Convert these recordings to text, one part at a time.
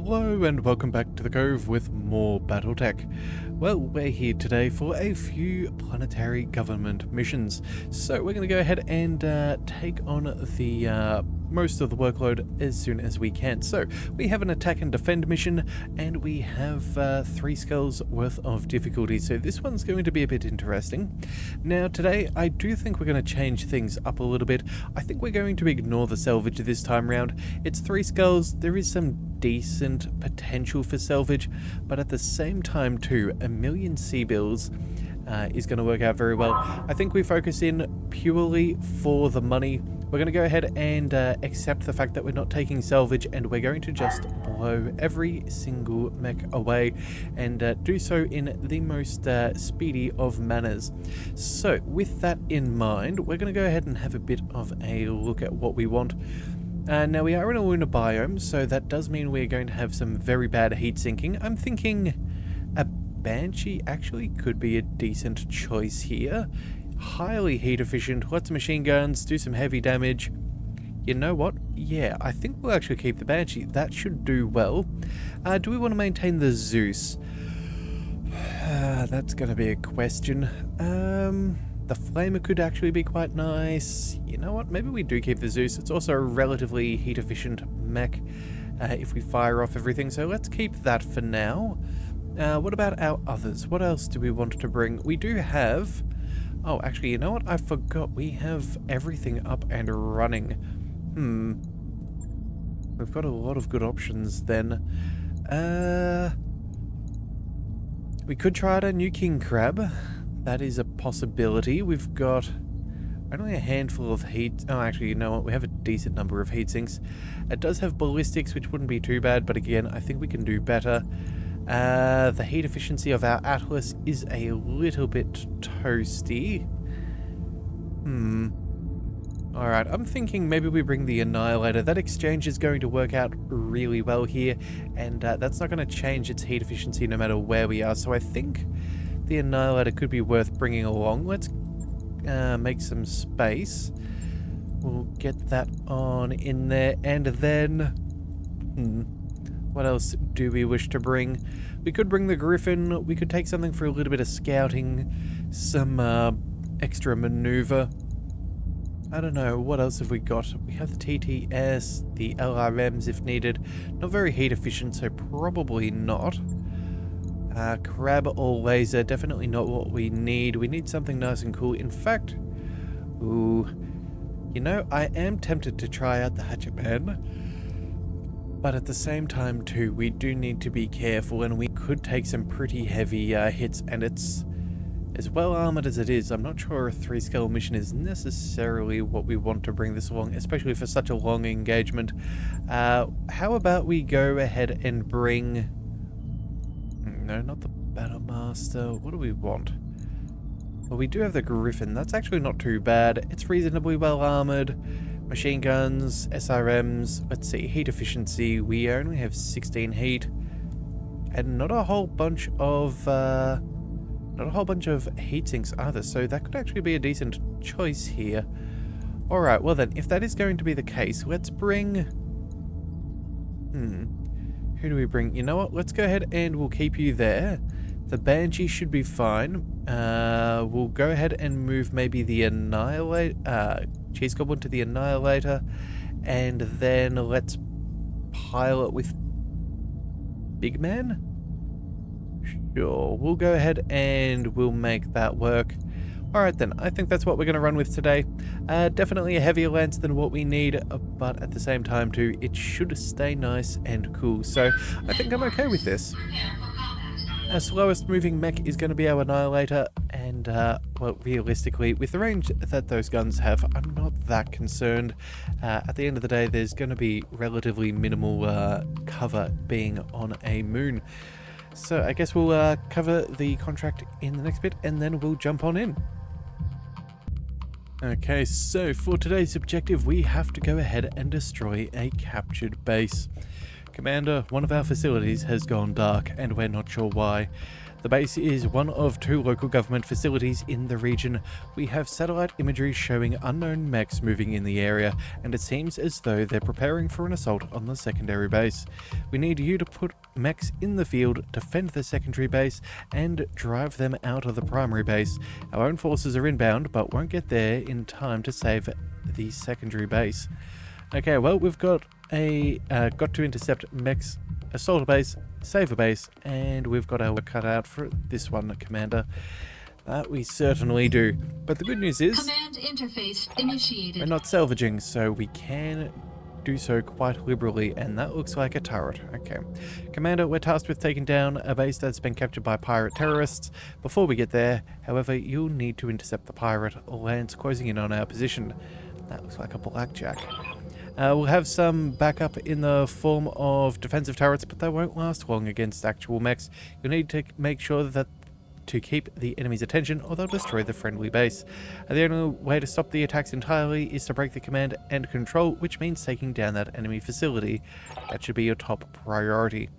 Hello and welcome back to the Cove with more BattleTech. Well, we're here today for a few planetary government missions. So we're going to go ahead and take on the most of the workload as soon as we can. So we have an attack and defend mission, and we have 3 skulls worth of difficulty. So this one's going to be a bit interesting. Now today, I do think we're going to change things up a little bit. I think we're going to ignore the salvage this time round. It's 3 skulls. There is some decent potential for salvage, but at the same time too, 1,000,000 sea bills is going to work out very well. I think we focus in purely for the money. We're going to go ahead and accept the fact that we're not taking salvage, and we're going to just blow every single mech away and do so in the most speedy of manners. So with that in mind, we're going to go ahead and have a bit of a look at what we want. Now we are in a lunar biome, so that does mean we're going to have some very bad heat sinking. I'm thinking a Banshee actually could be a decent choice here. Highly heat efficient, lots of machine guns, do some heavy damage. You know what? Yeah, I think we'll actually keep the Banshee. That should do well. Do we want to maintain the Zeus? That's going to be a question. The Flamer could actually be quite nice. You know what? Maybe we do keep the Zeus. It's also a relatively heat efficient mech if we fire off everything. So let's keep that for now. What about our others? What else do we want to bring? We do have... Oh, actually, you know what? I forgot. We have everything up and running. We've got a lot of good options then. We could try out a new king crab. That is a possibility. We've got only a handful of heat... Oh, actually, you know what? We have a decent number of heat sinks. It does have ballistics, which wouldn't be too bad, but again, I think we can do better. The heat efficiency of our Atlas is a little bit toasty. Alright, I'm thinking maybe we bring the Annihilator. That exchange is going to work out really well here, and that's not going to change its heat efficiency no matter where we are. So I think the Annihilator could be worth bringing along. Let's make some space. We'll get that on in there, and then... what else do we wish to bring? We could bring the Griffin. We could take something for a little bit of scouting, some extra maneuver. I don't know, what else have we got? We have the TTS, the LRMs if needed. Not very heat efficient, so probably not. Crab or laser, definitely not what we need. We need something nice and cool. In fact, ooh, you know, I am tempted to try out the Hatchetman. But at the same time too, we do need to be careful, and we could take some pretty heavy hits, and it's as well armored as it is. I'm not sure a 3-scale mission is necessarily what we want to bring this along, especially for such a long engagement. How about we go ahead and bring... No, not the Battlemaster. What do we want? Well, we do have the Griffin. That's actually not too bad. It's reasonably well armored. Machine guns, SRMs, let's see, heat efficiency, we only have 16 heat, and not a whole bunch of heat sinks either, so that could actually be a decent choice here. Alright, well then, if that is going to be the case, let's bring... Who do we bring? You know what, let's go ahead and we'll keep you there. The Banshee should be fine. We'll go ahead and move maybe the Cheese Goblin to the Annihilator, and then let's pilot with Big Man? Sure, we'll go ahead and we'll make that work. Alright then, I think that's what we're going to run with today. Definitely a heavier lance than what we need, but at the same time too, it should stay nice and cool, so I think I'm okay with this. Our slowest moving mech is going to be our Annihilator, and, well, realistically, with the range that those guns have, I'm not that concerned. At the end of the day, there's going to be relatively minimal cover being on a moon. So I guess we'll cover the contract in the next bit, and then we'll jump on in. Okay, so for today's objective, we have to go ahead and destroy a captured base. Commander, one of our facilities has gone dark, and we're not sure why. The base is one of 2 local government facilities in the region. We have satellite imagery showing unknown mechs moving in the area, and it seems as though they're preparing for an assault on the secondary base. We need you to put mechs in the field, defend the secondary base, and drive them out of the primary base. Our own forces are inbound, but won't get there in time to save the secondary base. Okay, well, we've got to intercept mechs, assault a base, save a base, and we've got our work cut out for this one, Commander. That we certainly do. But the good news is, Command interface initiated. we're not salvaging, so we can do so quite liberally, and that looks like a turret. Okay. Commander, we're tasked with taking down a base that's been captured by pirate terrorists. Before we get there, however, you'll need to intercept the pirate lance closing in on our position. That looks like a blackjack. We'll have some backup in the form of defensive turrets, but they won't last long against actual mechs. You'll need to make sure that to keep the enemy's attention, or they'll destroy the friendly base. The only way to stop the attacks entirely is to break the command and control, which means taking down that enemy facility. That should be your top priority.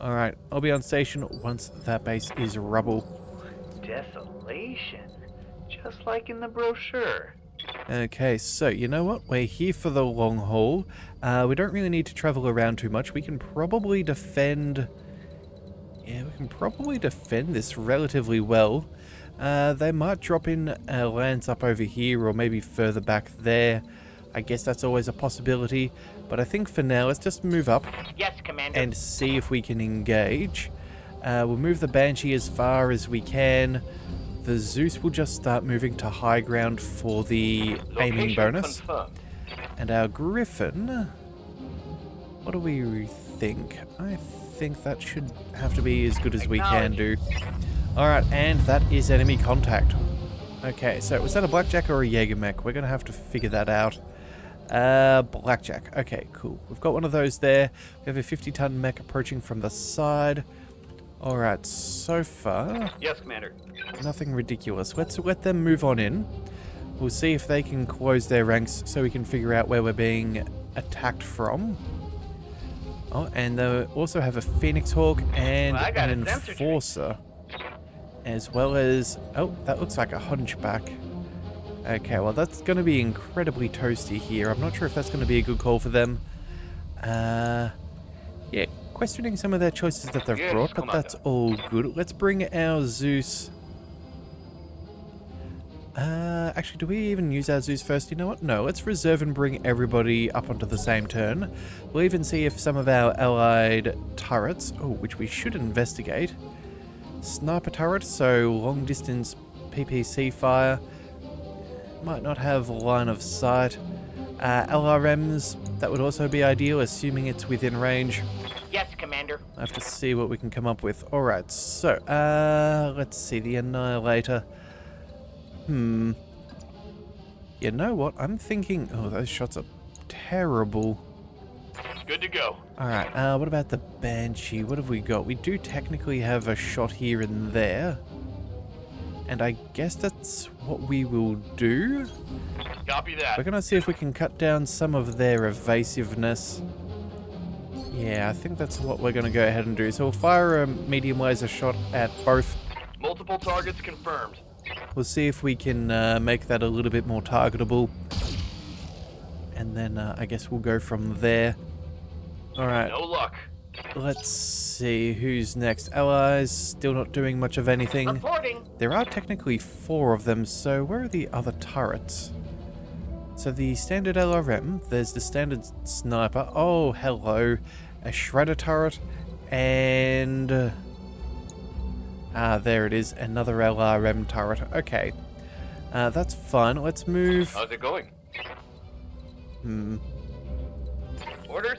Alright, I'll be on station once that base is rubble. Desolation, just like in the brochure. Okay, so you know what? We're here for the long haul. We don't really need to travel around too much. We can probably defend... Yeah, we can probably defend this relatively well. They might drop in a lance up over here or maybe further back there. I guess that's always a possibility. But I think for now, let's just move up. Yes, Commander. And see if we can engage. We'll move the Banshee as far as we can. The Zeus will just start moving to high ground for the aiming bonus. Confirmed. And our Griffin, what do we think? I think that should have to be as good as we can do. Alright, and that is enemy contact. Okay, so was that a blackjack or a Jaeger mech? We're going to have to figure that out. Blackjack. Okay, cool. We've got one of those there. We have a 50-ton mech approaching from the side. Alright, so far... Yes, Commander. Nothing ridiculous. Let's let them move on in. We'll see if they can close their ranks so we can figure out where we're being attacked from. Oh, and they also have a Phoenix Hawk and an Enforcer. As well as... Oh, that looks like a Hunchback. Okay, well that's going to be incredibly toasty here. I'm not sure if that's going to be a good call for them. Yeah, questioning some of their choices that they've brought, but that's all good. Let's bring our Zeus... actually, do we even use our Zeus first? You know what? No, let's reserve and bring everybody up onto the same turn. We'll even see if some of our allied turrets, oh, which we should investigate. Sniper turret, so long distance PPC fire. Might not have line of sight. LRMs, that would also be ideal, assuming it's within range. Yes, Commander. I have to see what we can come up with. Alright, so, let's see, the Annihilator. You know what? I'm thinking... Oh, those shots are terrible. Good to go. Alright, what about the Banshee? What have we got? We do technically have a shot here and there. And I guess that's what we will do. Copy that. We're going to see if we can cut down some of their evasiveness. Yeah, I think that's what we're going to go ahead and do. So we'll fire a medium laser shot at both. Multiple targets confirmed. We'll see if we can make that a little bit more targetable. And then I guess we'll go from there. Alright. No luck. Let's see who's next. Allies, still not doing much of anything. Reporting. There are technically 4 of them, so where are the other turrets? So the standard LRM, there's the standard sniper. Oh, hello. A shredder turret. And... there it is. Another LRM turret. Okay. That's fine. Let's move... How's it going? Orders?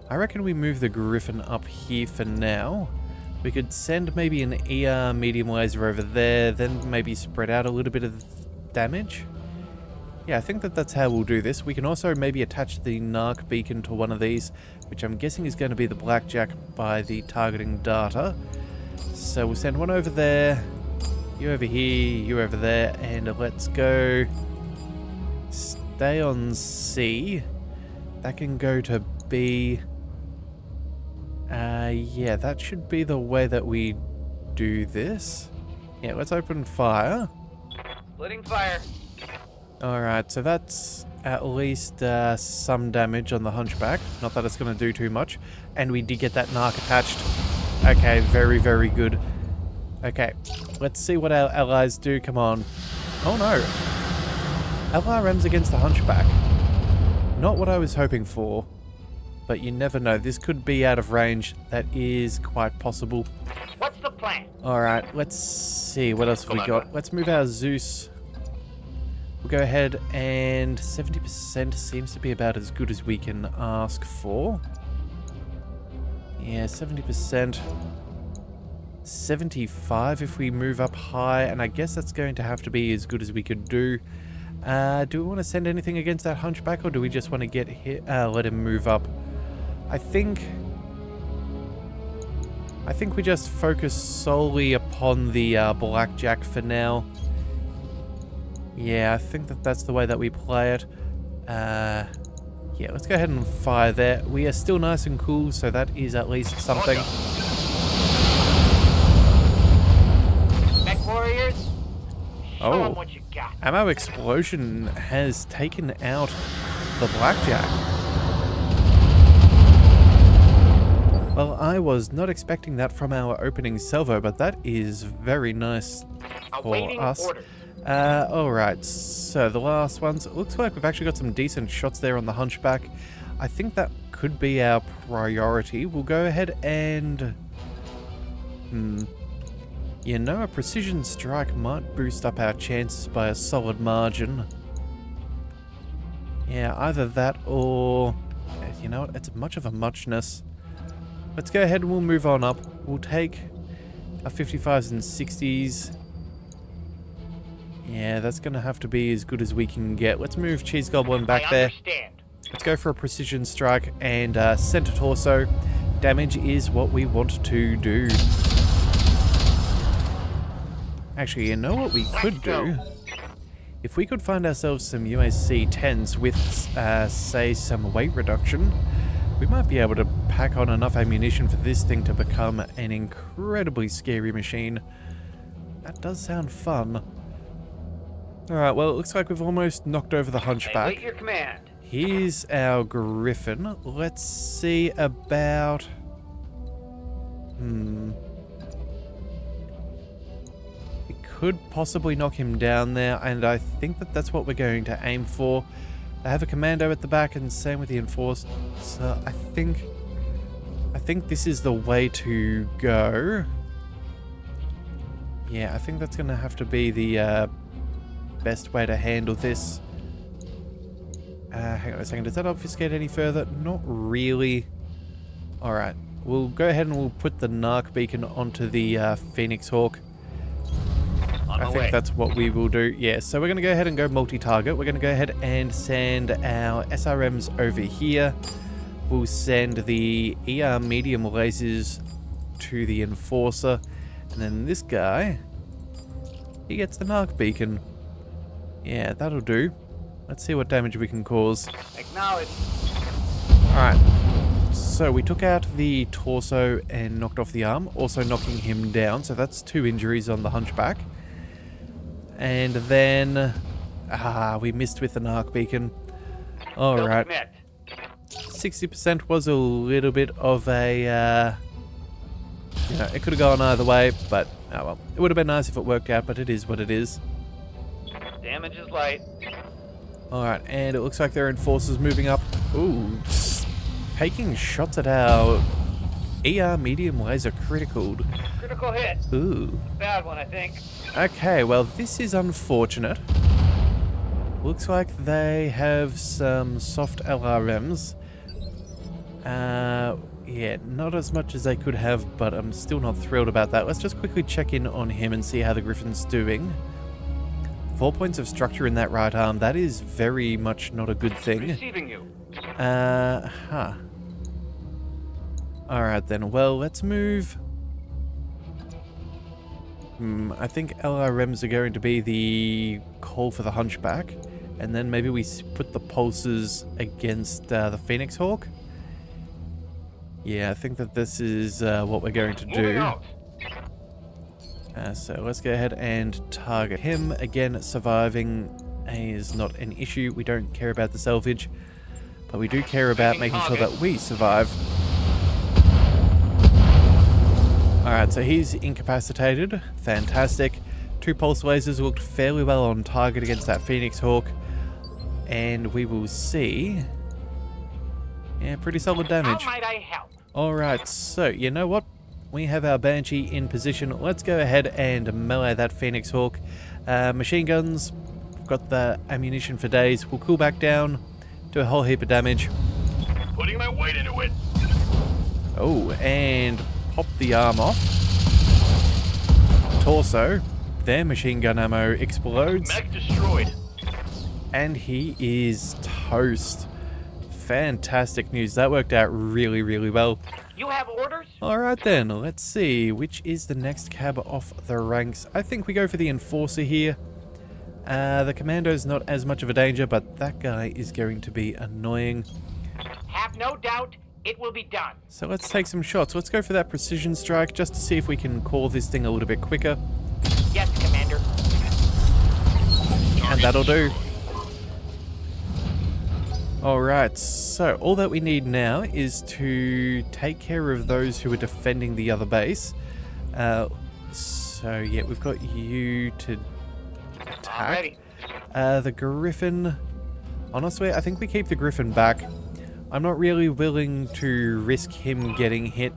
I reckon we move the Griffin up here for now. We could send maybe an ER medium laser over there, then maybe spread out a little bit of damage. Yeah, I think that's how we'll do this. We can also maybe attach the Narc beacon to one of these, which I'm guessing is going to be the Blackjack by the targeting data. So we'll send one over there, you over here, you over there, and let's go stay on C. That can go to B. Yeah, that should be the way that we do this. Yeah, let's open fire. Splitting fire. Alright, so that's at least some damage on the hunchback. Not that it's going to do too much. And we did get that narc attached. Okay, very, very good. Okay, let's see what our allies do. Come on. Oh no. LRMs against the hunchback. Not what I was hoping for. But you never know. This could be out of range. That is quite possible. What's the plan? Alright, let's see. What else have we got? Let's move our Zeus. We'll go ahead and 70% seems to be about as good as we can ask for. Yeah, 70%. 75 if we move up high, and I guess that's going to have to be as good as we could do. Do we want to send anything against that hunchback, or do we just want to get hit, let him move up? I think we just focus solely upon the blackjack for now. Yeah, I think that's the way that we play it. Yeah, let's go ahead and fire there. We are still nice and cool, so that is at least something. MechWarriors, show 'em Oh, what you got. ammo explosion has taken out the blackjack. Well, I was not expecting that from our opening salvo, but that is very nice for Awaiting us. orders. Alright, so the last ones. It looks like we've actually got some decent shots there on the hunchback. I think that could be our priority. We'll go ahead and... You know, a precision strike might boost up our chances by a solid margin. Yeah, either that or... You know what, it's much of a muchness. Let's go ahead and we'll move on up. We'll take our 55s and 60s. Yeah, that's going to have to be as good as we can get. Let's move Cheese Goblin back I there. understand. Let's go for a precision strike and center torso. Damage is what we want to do. Actually, you know what we could do? If we could find ourselves some UAC 10s with, say, some weight reduction, we might be able to pack on enough ammunition for this thing to become an incredibly scary machine. That does sound fun. Alright, well, it looks like we've almost knocked over the hunchback. Await your command. Here's our Griffin. Let's see about... We could possibly knock him down there, and I think that's what we're going to aim for. I have a commando at the back, and same with the enforcer. So I think this is the way to go. Yeah, I think that's going to have to be the best way to handle this. Hang on a second. Does that obfuscate any further? Not really. Alright. We'll go ahead and we'll put the narc beacon onto the Phoenix Hawk. I think that's what we will do. Yeah, so we're going to go ahead and go multi-target. We're going to go ahead and send our SRMs over here. We'll send the ER medium lasers to the enforcer. And then this guy, he gets the narc beacon. Yeah, that'll do. Let's see what damage we can cause. Acknowledge. Alright. So we took out the torso and knocked off the arm, also knocking him down. So that's 2 injuries on the hunchback. And then... we missed with the narc beacon. Alright. 60% was a little bit of a... you know, it could have gone either way, but... oh well. It would have been nice if it worked out, but it is what it is. Damage is light. Alright, and it looks like their enforcers moving up. Ooh, taking shots at our ER medium laser critical. Critical hit. Ooh. Bad one, I think. Okay, well this is unfortunate. Looks like they have some soft LRMs. Yeah, not as much as they could have, but I'm still not thrilled about that. Let's just quickly check in on him and see how the Griffin's doing. 4 points of structure in that right arm. That is very much not a good thing. Receiving you. Alright then, well, let's move. I think LRMs are going to be the call for the hunchback. And then maybe we put the pulses against the Phoenix Hawk. Yeah, I think that this is what we're going to Moving do. out. So let's go ahead and target him. Again, surviving is not an issue. We don't care about the salvage, but we do care about making sure that we survive. Alright, so he's incapacitated. Fantastic. 2 pulse lasers looked fairly well on target against that Phoenix Hawk. And we will see... Yeah, pretty solid damage. How might I help? Alright, so you know what? We have our Banshee in position. Let's go ahead and melee that Phoenix Hawk. Machine guns, we've got the ammunition for days. We'll cool back down, do a whole heap of damage. Putting my weight into it. Oh, and pop the arm off. Torso. Their machine gun ammo explodes. Mech destroyed. And he is toast. Fantastic news. That worked out really, really well. You have orders? Alright then, let's see. Which is the next cab off the ranks? I think we go for the Enforcer here. The Commando's not as much of a danger, but that guy is going to be annoying. Have no doubt, it will be done. So let's take some shots. Let's go for that Precision Strike just to see if we can call this thing a little bit quicker. Yes, Commander. And that'll do. Alright, so all that we need now is to take care of those who are defending the other base. So yeah, we've got you to attack. The Griffin, honestly, I think we keep the Griffin back. I'm not really willing to risk him getting hit.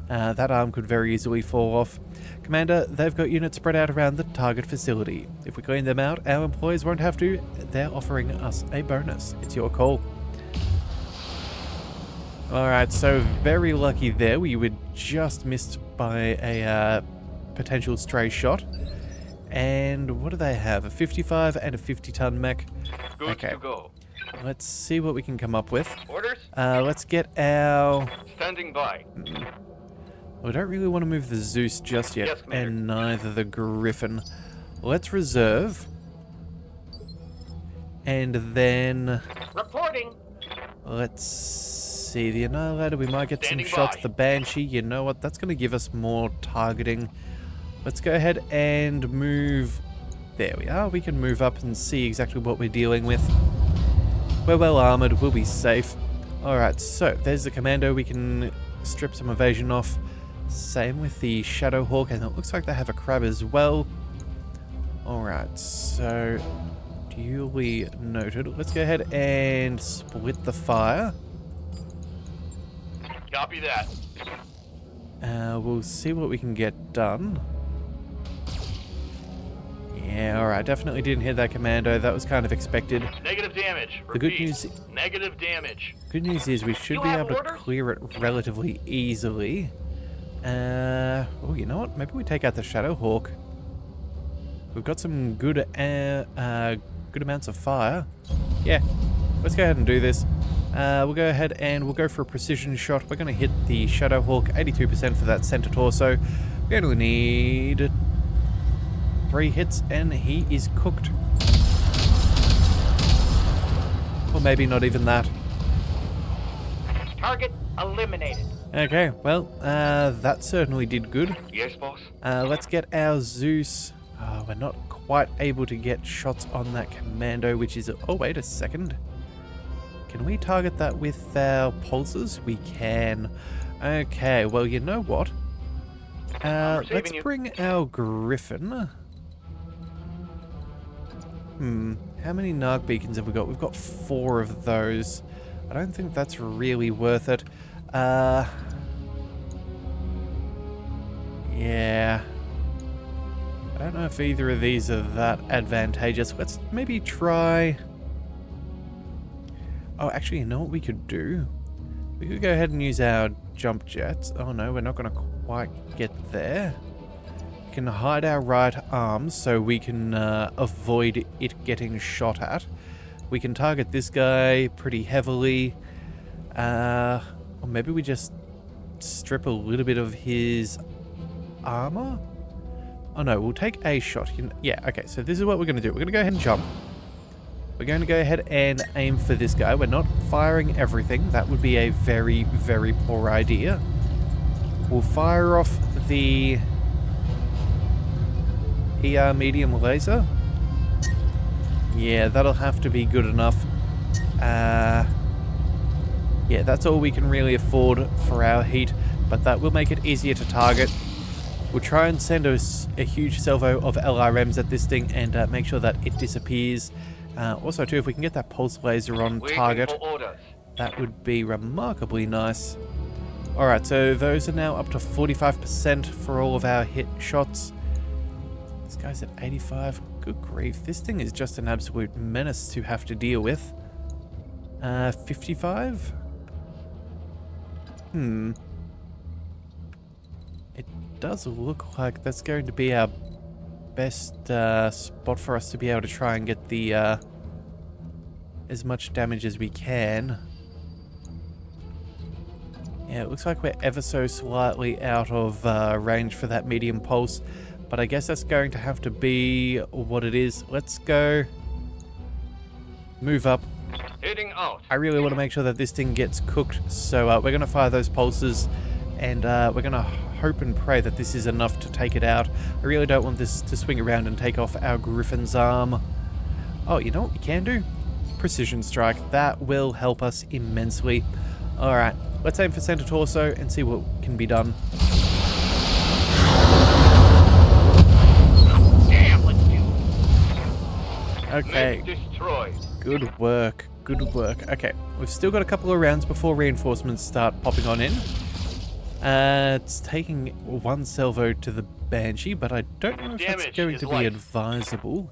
That arm could very easily fall off. Commander, they've got units spread out around the target facility. If we clean them out, our employees won't have to. They're offering us a bonus. It's your call. Alright, so very lucky there. We were just missed by a potential stray shot. And what do they have? A 55 and a 50-ton mech. Good Okay. to go. Let's see what we can come up with. Orders? Let's get our... Standing by. We don't really want to move the Zeus just yet, Yes, Commander. and neither the Griffin. Let's reserve. And then... Reporting. Let's see. The Annihilator, we might get Standing some shots. by. The Banshee, you know what? That's going to give us more targeting. Let's go ahead and move... There we are. We can move up and see exactly what we're dealing with. We're well armored. We'll be safe. Alright, so there's the Commando. We can strip some evasion off. Same with the Shadow Hawk, and it looks like they have a crab as well. Alright, so duly noted. Let's go ahead and split the fire. Copy that. We'll see what we can get done. Yeah, alright, definitely didn't hit that Commando. That was kind of expected. Negative damage. The good Repeat. news... Negative damage. Good news is we should You be have able to orders? clear it relatively easily. Oh, you know what? Maybe we take out the Shadow Hawk. We've got some good amounts of fire. Yeah, let's go ahead and do this. We'll go ahead and we'll go for a precision shot. We're going to hit the Shadow Hawk, 82% for that center torso. We only need 3 hits and he is cooked. Or maybe not even that. Target eliminated. Okay, well, that certainly did good. Yes, boss. Let's get our Zeus. Oh, we're not quite able to get shots on that Commando, which is... Oh, wait a second. Can we target that with our pulses? We can. Okay, well, you know what? Let's receiving you. bring our Griffin. How many Narc beacons have we got? We've got 4 of those. I don't think that's really worth it. Yeah. I don't know if either of these are that advantageous. Let's maybe try... Oh, actually, you know what we could do? We could go ahead and use our jump jets. Oh no, we're not going to quite get there. We can hide our right arm so we can avoid it getting shot at. We can target this guy pretty heavily. Or maybe we just strip a little bit of his armor? Oh no, we'll take a shot. Yeah, okay, so this is what we're going to do. We're going to go ahead and jump. We're We're going to go ahead and aim for this guy. We're not firing everything. That would be a very, very poor idea. We'll fire off the ER medium laser. Yeah, that'll have to be good enough. Yeah, that's all we can really afford for our heat, but that will make it easier to target. We'll try and send a huge salvo of LRMs at this thing and make sure that it disappears. Also, too, if we can get that pulse laser on target, that would be remarkably nice. Alright, so those are now up to 45% for all of our hit shots. This guy's at 85. Good grief, this thing is just an absolute menace to have to deal with. 55? It does look like that's going to be our best spot for us to be able to try and get the as much damage as we can. Yeah, it looks like we're ever so slightly out of range for that medium pulse, but I guess that's going to have to be what it is. Let's go move up. Heading out. I really want to make sure that this thing gets cooked, so we're going to fire those pulses, and we're going to hope and pray that this is enough to take it out. I really don't want this to swing around and take off our Griffin's arm. Oh, you know what we can do? Precision strike. That will help us immensely. Alright, let's aim for center torso and see what can be done. Damn, let's do it. Okay. Destroyed. Good work. Good work. Okay, we've still got a couple of rounds before reinforcements start popping on in. It's taking one salvo to the Banshee, but I don't know if that's going to be advisable.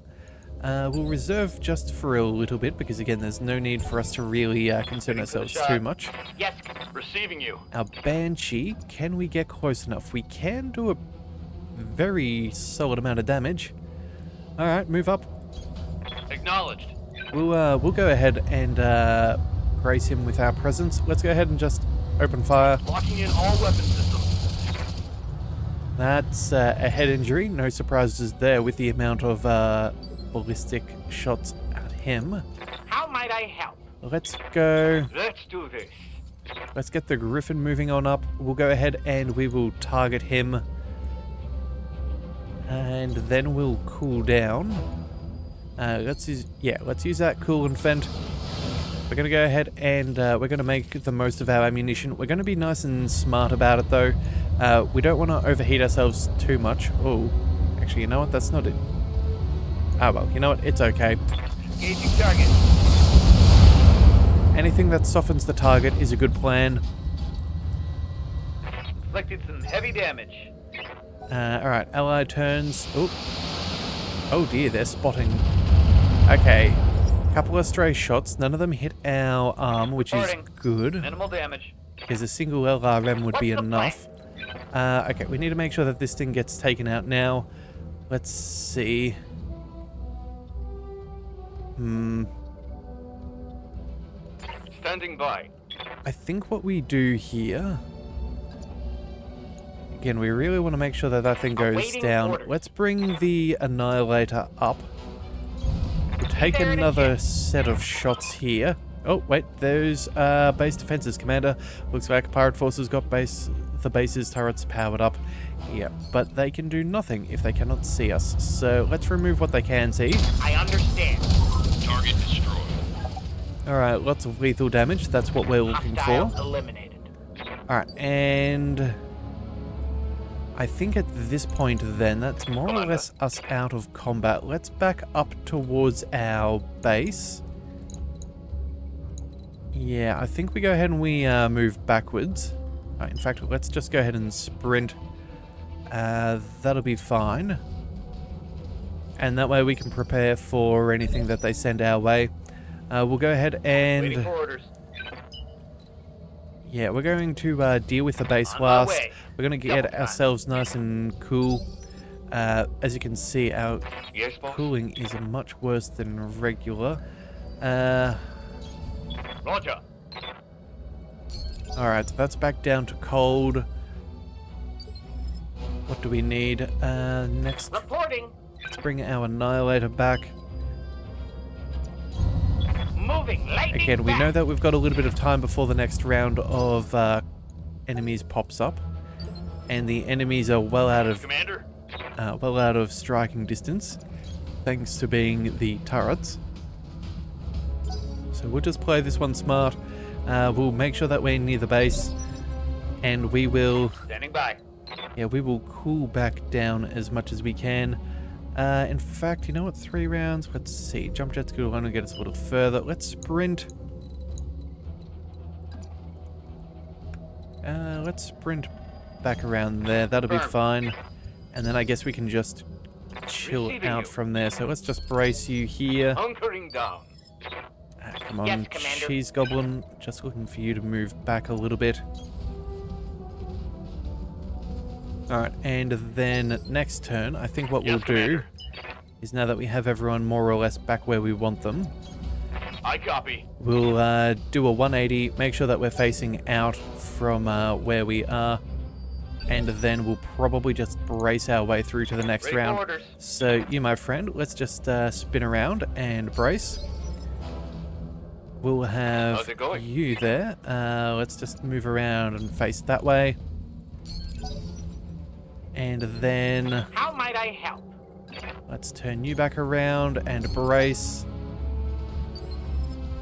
We'll reserve just for a little bit, because again, there's no need for us to really concern ourselves too much. Yes, receiving you. Our Banshee, can we get close enough? We can do a very solid amount of damage. Alright, move up. Acknowledged. We'll go ahead and grace him with our presence. Let's go ahead and just open fire. Locking in all weapon systems. That's a head injury. No surprises there with the amount of ballistic shots at him. How might I help? Let's go. Let's do this. Let's get the Griffin moving on up. We'll go ahead and we will target him. And then we'll cool down. Let's use that cool and fend. We're going to go ahead and we're going to make the most of our ammunition. We're going to be nice and smart about it, though. We don't want to overheat ourselves too much. Oh, actually, you know what? That's not it. Ah, well, you know what? It's okay. Engaging target. Anything that softens the target is a good plan. Inflicted some heavy damage. Alright, ally turns. Oh dear, they're spotting. Okay. Couple of stray shots. None of them hit our arm, which is good. Minimal damage. Because a single LRM would be enough. Okay, we need to make sure that this thing gets taken out now. Let's see. Standing by. I think what we do here... Again, we really want to make sure that that thing goes down. Let's bring the Annihilator up. We'll take another set of shots here. Oh, wait, those base defenses, Commander. Looks like Pirate Forces got the base's turrets powered up. Yeah, but they can do nothing if they cannot see us. So let's remove what they can see. I understand. Target destroyed. Alright, lots of lethal damage. That's what we're looking for. Eliminated. Alright, and... I think at this point then, that's more or less us out of combat. Let's back up towards our base. Yeah, I think we go ahead and we move backwards. In fact, let's just go ahead and sprint. That'll be fine. And that way we can prepare for anything that they send our way. We'll go ahead and... Waiting for orders. Yeah, we're going to deal with the base last. We're going to get ourselves nice and cool. As you can see, our cooling is much worse than regular. Roger. Alright, so that's back down to cold. What do we need? Next, Reporting. let's bring our Annihilator back. Moving. Lightning Again, we fast. know that we've got a little bit of time before the next round of enemies pops up. And the enemies are well out of striking distance, thanks to being the turrets. So we'll just play this one smart. We'll make sure that we're near the base, and we will... Standing by. Yeah, we will cool back down as much as we can. In fact, you know what? 3 rounds. Let's see. Jump jet's going to get us a little further. Let's sprint. Let's sprint back around there. That'll be fine. And then I guess we can just chill Receiving out you. from there. So let's just brace you here. Hunkering down. Come on, Yes, Commander. Cheese Goblin. Just looking for you to move back a little bit. Alright, and then next turn, I think what Yes, we'll do Commander. is, now that we have everyone more or less back where we want them, I copy. we'll do a 180, make sure that we're facing out from where we are, and then we'll probably just brace our way through to the next Ready for round. orders. So you, my friend, let's just spin around and brace. We'll have How's it going? you there. Let's just move around and face that way. And then How might I help? let's turn you back around and brace.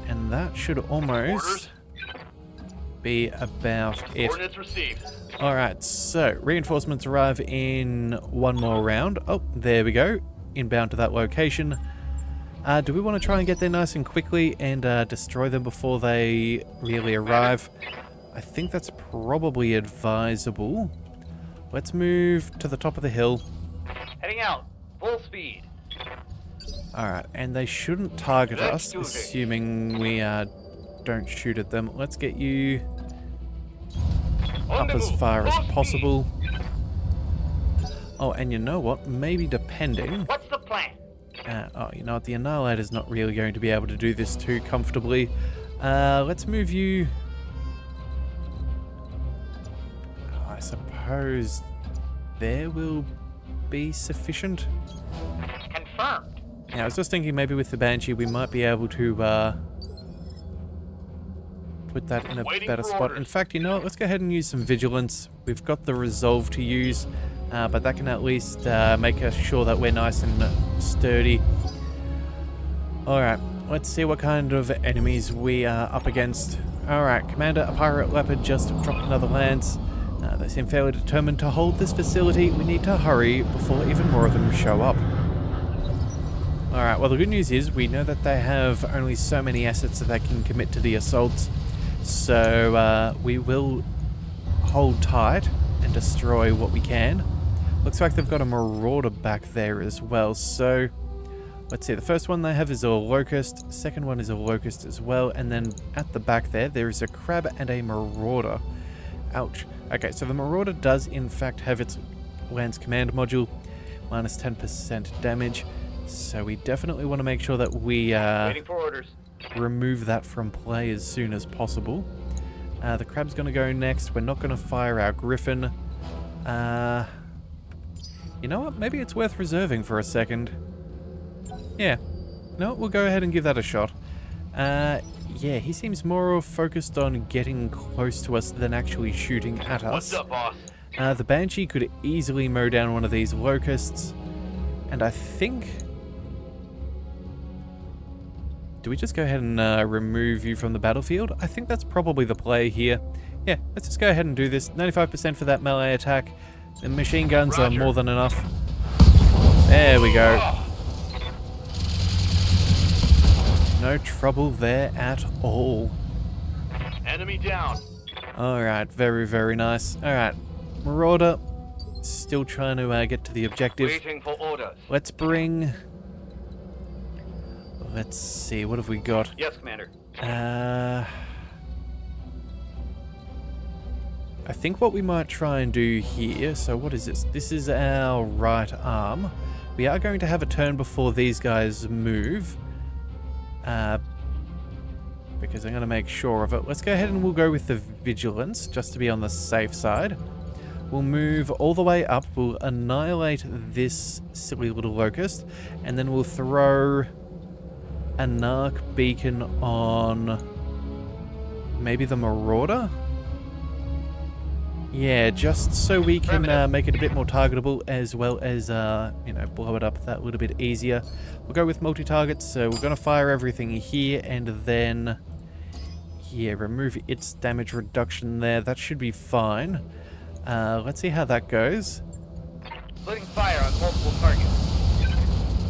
And that should almost Orders. be about it. Coordinates received. Alright, so reinforcements arrive in one more round. Oh, there we go. Inbound to that location. Do we want to try and get there nice and quickly and destroy them before they really arrive? I think that's probably advisable. Let's move to the top of the hill. Heading out. Full speed. Alright, and they shouldn't target Let's us, do this. assuming we don't shoot at them. Let's get you up as far as possible. Oh, and you know what? Maybe depending... What's the plan? oh, you know what? The Annihilator's not really going to be able to do this too comfortably. Let's move you... Oh, I suppose there will be sufficient. Confirmed. Yeah, I was just thinking maybe with the Banshee we might be able to put that in a Waiting better for spot. orders. In fact, you know what? Let's go ahead and use some Vigilance. We've got the Resolve to use, but that can at least make us sure that we're nice and sturdy. Alright, let's see what kind of enemies we are up against. Alright, Commander, a Pirate Leopard just dropped another lance. They seem fairly determined to hold this facility. We need to hurry before even more of them show up. Alright, well the good news is we know that they have only so many assets that they can commit to the assaults. So we will hold tight and destroy what we can. Looks like they've got a Marauder back there as well. So let's see, the first one they have is a Locust. Second one is a Locust as well. And then at the back there is a Crab and a Marauder. Ouch. Okay, so the Marauder does in fact have its Lance Command module. Minus 10% damage. So we definitely want to make sure that we Waiting for orders. remove that from play as soon as possible. The Crab's going to go next. We're not going to fire our Griffin. You know what? Maybe it's worth reserving for a second. Yeah. No, we'll go ahead and give that a shot. Yeah, he seems more focused on getting close to us than actually shooting at What's us. up, boss? The Banshee could easily mow down one of these Locusts. And I think... Do we just go ahead and remove you from the battlefield? I think that's probably the play here. Yeah, let's just go ahead and do this. 95% for that melee attack. The machine guns are Roger. more than enough. There we go. No trouble there at all. Enemy down. Alright, very, very nice. Alright, Marauder, still trying to get to the objective. Waiting for orders. Let's bring... Let's see, what have we got? Yes, Commander. I think what we might try and do here, so what is this? This is our right arm. We are going to have a turn before these guys move. Because I'm going to make sure of it. Let's go ahead and we'll go with the Vigilance, just to be on the safe side. We'll move all the way up. We'll annihilate this silly little Locust. And then we'll throw a narc beacon on maybe the Marauder? Yeah, just so we can make it a bit more targetable, as well as, you know, blow it up that little bit easier. We'll go with multi-targets, so we're going to fire everything here, and then, yeah, remove its damage reduction there. That should be fine. Let's see how that goes. Putting fire on multiple targets.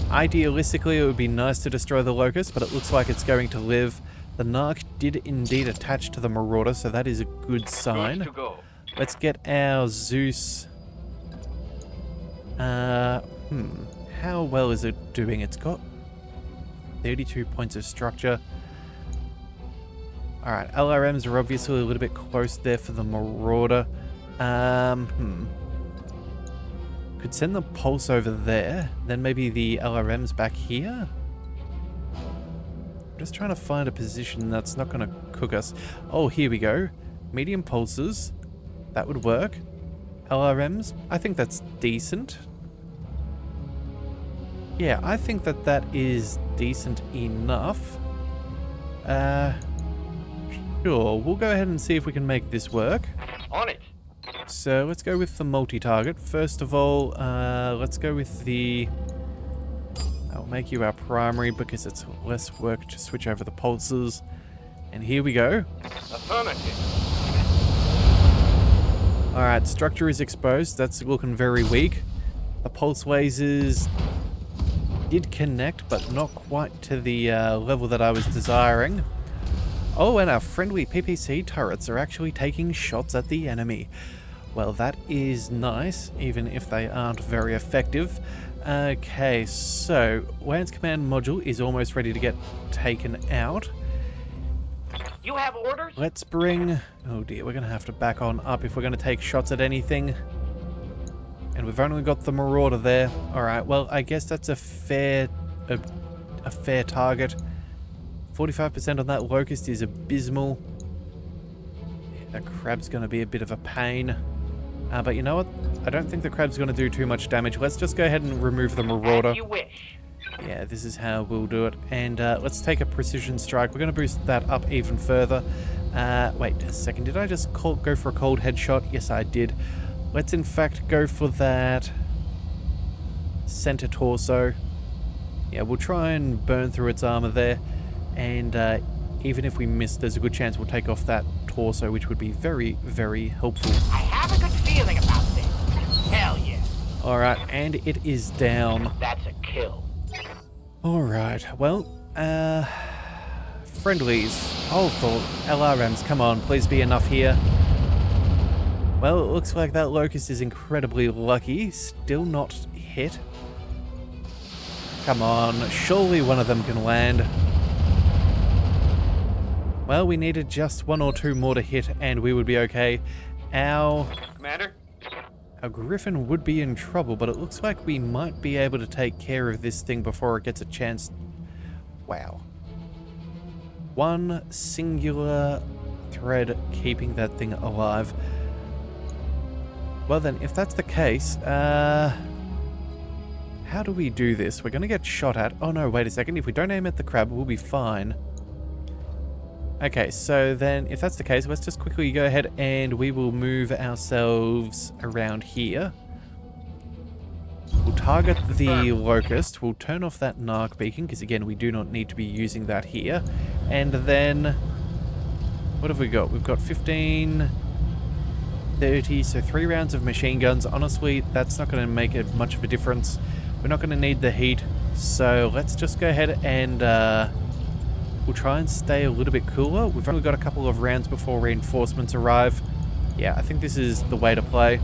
Idealistically, it would be nice to destroy the Locust, but it looks like it's going to live. The Narc did indeed attach to the Marauder, so that is a good sign. Good to go. Let's get our Zeus. How well is it doing? It's got 32 points of structure. Alright, LRMs are obviously a little bit close there for the Marauder. Could send the Pulse over there, then maybe the LRMs back here? I'm just trying to find a position that's not going to cook us. Oh, here we go. Medium pulses. That would work. LRMs, I think that's decent. Yeah, I think that that is decent enough. Sure, we'll go ahead and see if we can make this work. On it. So let's go with the multi-target. First of all, let's go with the... I'll make you our primary because it's less work to switch over the pulses. And here we go. Affirmative. Alright, structure is exposed. That's looking very weak. The pulse lasers did connect, but not quite to the level that I was desiring. Oh, and our friendly PPC turrets are actually taking shots at the enemy. Well, that is nice, even if they aren't very effective. Okay, so Lance Command Module is almost ready to get taken out. You have orders? Let's bring... Oh dear, we're going to have to back on up if we're going to take shots at anything. And we've only got the Marauder there. Alright, well, I guess that's a fair target. 45% on that Locust is abysmal. Yeah, the Crab's going to be a bit of a pain. But you know what? I don't think the Crab's going to do too much damage. Let's just go ahead and remove the Marauder. As you wish. Yeah, this is how we'll do it. And let's take a precision strike. We're going to boost that up even further. Wait a second. Did I just go for a cold headshot? Yes, I did. Let's in fact go for that center torso. Yeah, we'll try and burn through its armor there. And even if we miss, there's a good chance we'll take off that torso, which would be very, very helpful. I have a good feeling about this. Hell yeah. Alright, and it is down. That's a kill. Alright, well, friendlies. Oh, thought LRMs, come on, please be enough here. Well, it looks like that Locust is incredibly lucky. Still not hit. Come on, surely one of them can land. Well, we needed just one or two more to hit and we would be okay. Commander? Our Griffin would be in trouble, but it looks like we might be able to take care of this thing before it gets a chance. Wow. One singular thread keeping that thing alive. Well then, if that's the case, how do we do this? We're going to get shot at. Oh no, wait a second. If we don't aim at the Crab, we'll be fine. Okay, so then if that's the case, let's just quickly go ahead and we will move ourselves around here. We'll target the Locust. We'll turn off that Narc beacon, because again, we do not need to be using that here. And then, what have we got? We've got 15, 30, so 3 rounds of machine guns. Honestly, that's not going to make much of a difference. We're not going to need the heat, so let's just go ahead and we'll try and stay a little bit cooler. We've only got a couple of rounds before reinforcements arrive. Yeah, I think this is the way to play.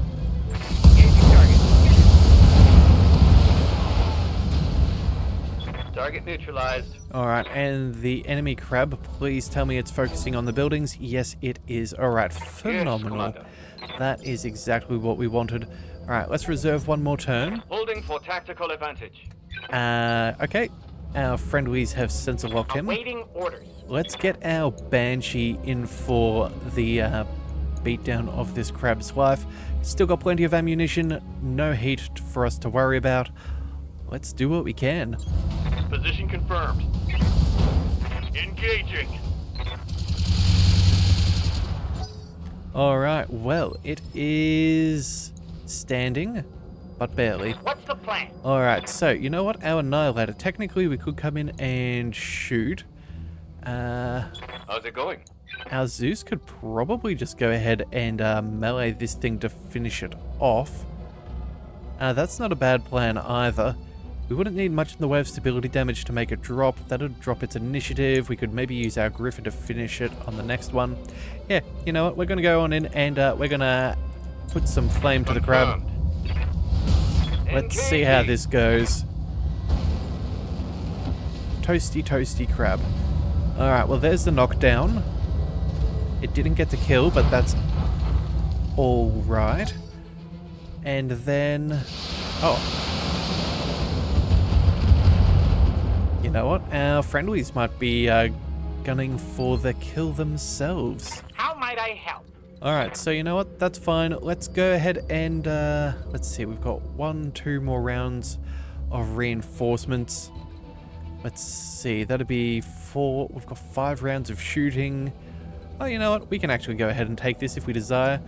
Target neutralized. Alright, and the enemy Crab, please tell me it's focusing on the buildings. Yes, it is. Alright, phenomenal. Yes, that is exactly what we wanted. Alright, let's reserve one more turn. Holding for tactical advantage. Okay. Our friendlies have sensor locked him. Awaiting orders. Let's get our Banshee in for the beatdown of this Crab's life. Still got plenty of ammunition, no heat for us to worry about. Let's do what we can. Position confirmed. Engaging. Alright, well, it is standing, but barely. What's the plan? Alright, so, you know what? Our Annihilator, technically we could come in and shoot. How's it going? Our Zeus could probably just go ahead and melee this thing to finish it off. That's not a bad plan either. We wouldn't need much in the way of stability damage to make it drop. That'd drop its initiative. We could maybe use our Griffin to finish it on the next one. Yeah, you know what? We're going to go on in and we're going to put some flame to the crab. Let's see how this goes. Toasty, toasty crab. Alright, well there's the knockdown. It didn't get to kill, but that's alright. And then... oh. You know what? Our friendlies might be gunning for the kill themselves. How might I help? Alright, so you know what? That's fine. Let's go ahead and... let's see, we've got 2 more rounds of reinforcements. Let's see, that'd be 4. We've got 5 rounds of shooting. Oh, you know what? We can actually go ahead and take this if we desire.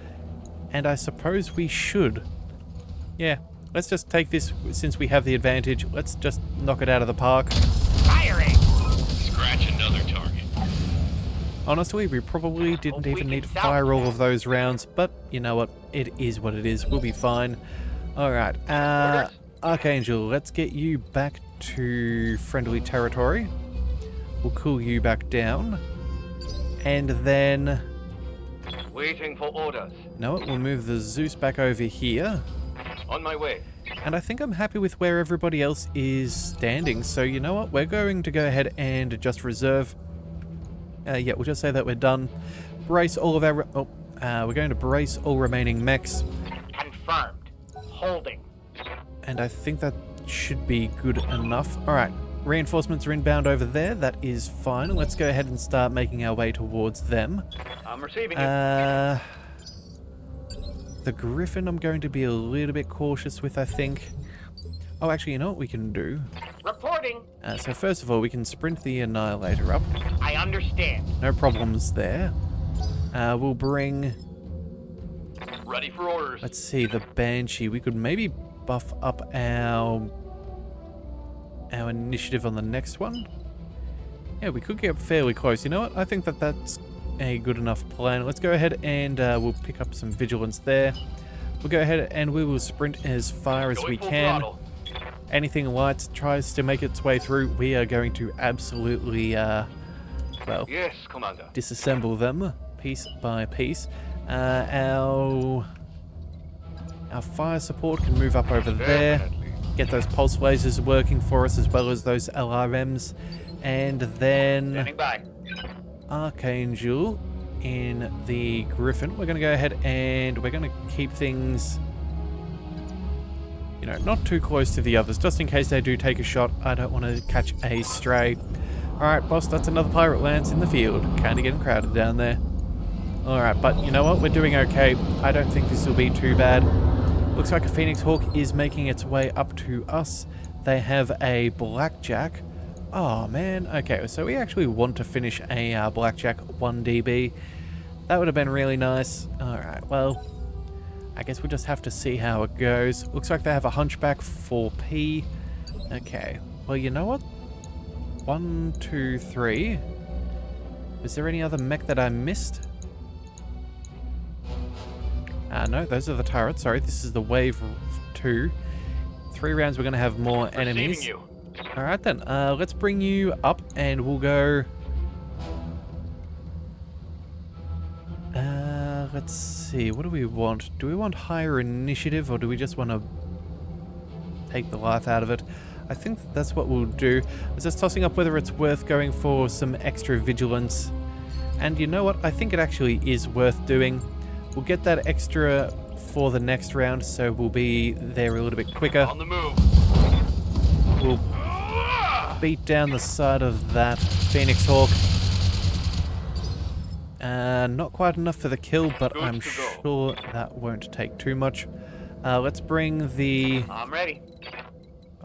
And I suppose we should. Yeah, let's just take this since we have the advantage. Let's just knock it out of the park. Firing! Scratch another target. Honestly, we probably didn't even need to fire all of those rounds, but you know what? It is what it is. We'll be fine. Alright, Archangel, let's get you back to friendly territory. We'll cool you back down. And then... Waiting for orders. you know what? We'll move the Zeus back over here. On my way. And I think I'm happy with where everybody else is standing. So you know what? We're going to go ahead and just reserve. Yeah, we'll just say that we're done. Brace all of our... we're going to brace all remaining mechs. Confirmed. Holding. And I think that should be good enough. Alright, reinforcements are inbound over there. That is fine. Let's go ahead and start making our way towards them. I'm receiving it. The Griffin I'm going to be a little bit cautious with, I think. Oh, actually, you know what we can do? Reporting. So first of all, we can sprint the Annihilator up. I understand. No problems there. We'll bring... Ready for orders. let's see, the Banshee. We could maybe buff up our initiative on the next one. Yeah, we could get fairly close. You know what? I think that that's a good enough plan. Let's go ahead and we'll pick up some vigilance there. We'll go ahead and we will sprint as far as we can. Anything light tries to make its way through, we are going to absolutely, well, Yes, Commander. disassemble them piece by piece. Our fire support can move up over there. Definitely. Get those pulse lasers working for us as well as those LRMs. And then Standing by. Archangel in the Griffin. We're going to go ahead and we're going to keep things, you know, not too close to the others, just in case they do take a shot. I don't want to catch a stray. Alright, boss, that's another pirate lance in the field. Kind of getting crowded down there. Alright, but you know what? We're doing okay. I don't think this will be too bad. Looks like a Phoenix Hawk is making its way up to us. They have a Blackjack. Oh, man. Okay, so we actually want to finish a Blackjack 1DB. That would have been really nice. Alright, well, I guess we'll just have to see how it goes. Looks like they have a Hunchback 4P. Okay, well, you know what? 1, 2, 3. Is there any other mech that I missed? No, those are the turrets. Sorry, this is the wave 2. 3 rounds, we're going to have more enemies. You. Alright then, let's bring you up and we'll go... let's see, what do we want? Do we want higher initiative or do we just want to take the life out of it? I think that's what we'll do. I was just tossing up whether it's worth going for some extra vigilance. And you know what? I think it actually is worth doing. We'll get that extra for the next round, so we'll be there a little bit quicker. On the move. We'll beat down the side of that Phoenix Hawk. Not quite enough for the kill, but Good I'm to go. sure that won't take too much. Let's bring the... I'm ready.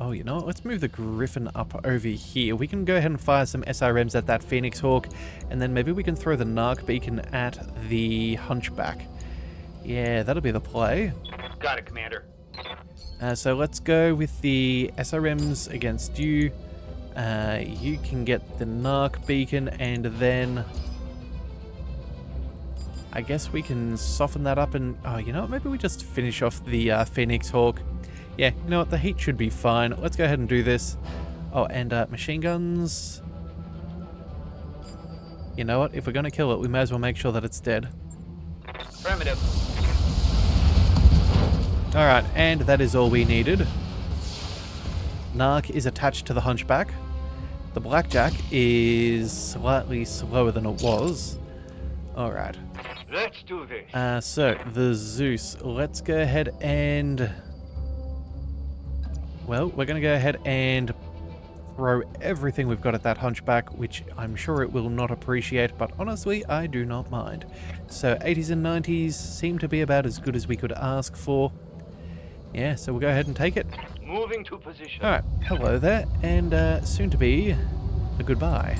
Oh, you know what? Let's move the Griffin up over here. We can go ahead and fire some SRMs at that Phoenix Hawk, and then maybe we can throw the Narc Beacon at the Hunchback. Yeah, that'll be the play. Got it, Commander. So let's go with the SRMs against you. You can get the Narc Beacon, and then I guess we can soften that up and... Oh, you know what? Maybe we just finish off the Phoenix Hawk. Yeah, you know what? The heat should be fine. Let's go ahead and do this. Oh, and machine guns. You know what? If we're going to kill it, we may as well make sure that it's dead. Affirmative. Alright, and that is all we needed. Narc is attached to the Hunchback. The Blackjack is slightly slower than it was. Alright. Let's do this. So, the Zeus. Let's go ahead and... Well, we're going to go ahead and throw everything we've got at that Hunchback, which I'm sure it will not appreciate, but honestly, I do not mind. So, 80s and 90s seem to be about as good as we could ask for. Yeah, so we'll go ahead and take it. Moving to position. Alright, hello there, and soon to be a goodbye.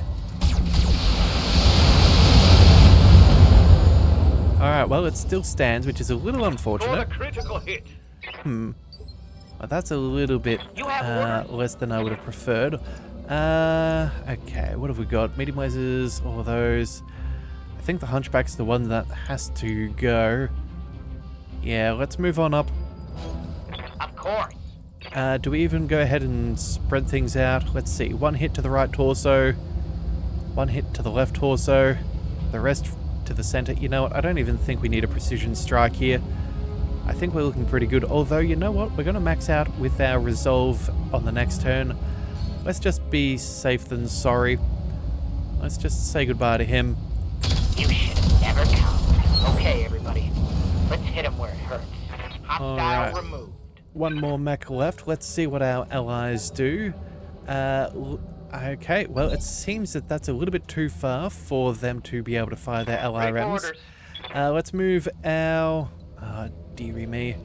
Alright, well, it still stands, which is a little For unfortunate. the critical hit. Well, that's a little bit You have less than I would have preferred. Okay, what have we got? Medium lasers, all of those. I think the Hunchback's the one that has to go. Yeah, let's move on up. Of course. Do we even go ahead and spread things out? Let's see. One hit to the right torso. One hit to the left torso. The rest to the center. You know what? I don't even think we need a precision strike here. I think we're looking pretty good. Although, you know what? We're going to max out with our resolve on the next turn. Let's just be safe than sorry. Let's just say goodbye to him. You should never come. Okay, everybody. Let's hit him where it hurts. Hostile Alright. removed. One more mech left. Let's see what our allies do. Okay, well, it seems that that's a little bit too far for them to be able to fire their Ready for LRMs. orders. Let's move our... dearie me.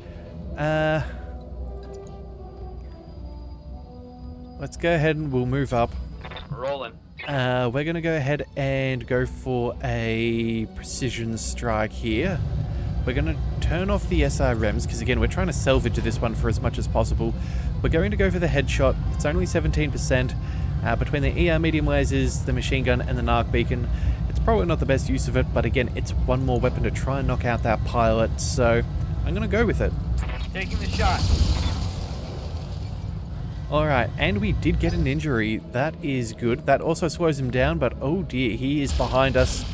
Let's go ahead and we'll move up. Rolling. We're going to go ahead and go for a precision strike here. We're going to turn off the SRMs because, again, we're trying to salvage this one for as much as possible. We're going to go for the headshot. It's only 17%. Between the ER medium lasers, the machine gun, and the Narc Beacon, it's probably not the best use of it, but again, it's one more weapon to try and knock out that pilot, so I'm going to go with it. Taking the shot. Alright, and we did get an injury. That is good. That also slows him down, but oh dear, he is behind us.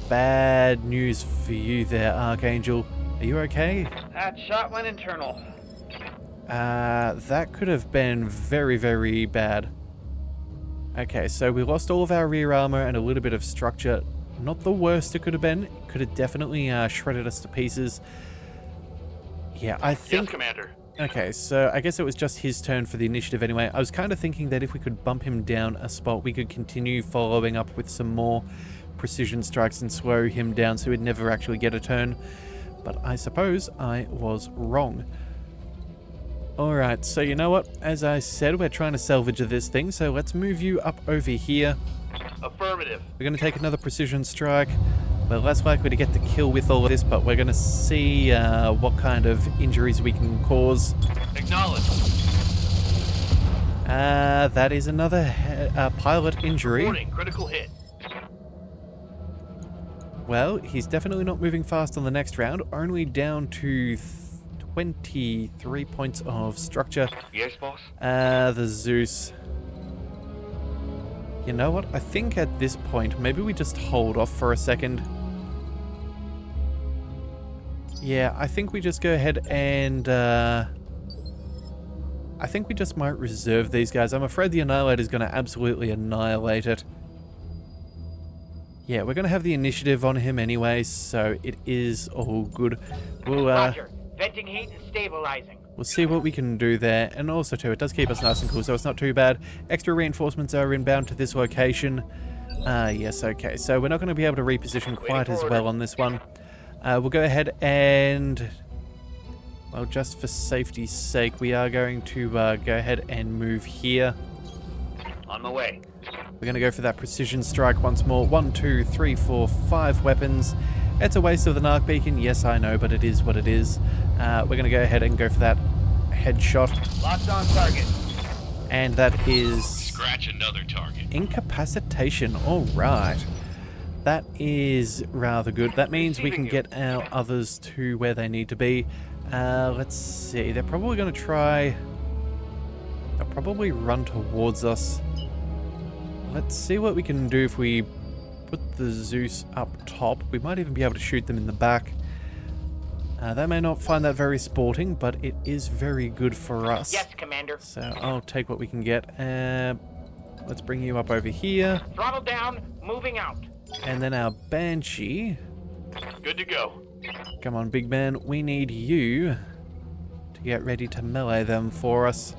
Bad news for you there, Archangel. Are you okay? That shot went internal. That could have been very, very bad. Okay, so we lost all of our rear armor and a little bit of structure. Not the worst it could have been. It could have definitely shredded us to pieces. Yeah, I think... Yes, Commander. Okay, so I guess it was just his turn for the initiative anyway. I was kind of thinking that if we could bump him down a spot, we could continue following up with some more precision strikes and slow him down so he'd never actually get a turn. But I suppose I was wrong. Alright, so you know what? As I said, we're trying to salvage this thing, so let's move you up over here. Affirmative. We're going to take another precision strike. We're less likely to get the kill with all of this, but we're going to see what kind of injuries we can cause. Acknowledged. That is another pilot injury. Warning, critical hit. Well, he's definitely not moving fast on the next round, only down to 23 points of structure. Yes, boss? The Zeus. You know what? I think at this point, maybe we just hold off for a second. Yeah, I think we just go ahead and... I think we just might reserve these guys. I'm afraid the Annihilator is going to absolutely annihilate it. Yeah, we're going to have the initiative on him anyway, so it is all good. We'll, Roger. Venting heat and stabilizing. we'll see what we can do there. And also, too, it does keep us nice and cool, so it's not too bad. Extra reinforcements are inbound to this location. Yes, okay. So we're not going to be able to reposition quite as well on this one. We'll go ahead and... Well, just for safety's sake, we are going to go ahead and move here. On my way. We're going to go for that precision strike once more. 1, 2, 3, 4, 5 weapons. It's a waste of the narc beacon. Yes, I know, but it is what it is. We're going to go ahead and go for that headshot. Locked on target. And that is... Scratch another target. incapacitation. All right. That is rather good. That means we can get our others to where they need to be. Let's see. They're probably going to try... They'll probably run towards us. Let's see what we can do if we put the Zeus up top. We might even be able to shoot them in the back. They may not find that very sporting, but it is very good for us. Yes, Commander. So I'll take what we can get. Let's bring you up over here. Throttle down, moving out. And then our Banshee. Good to go. Come on, big man. We need you to get ready to melee them for us.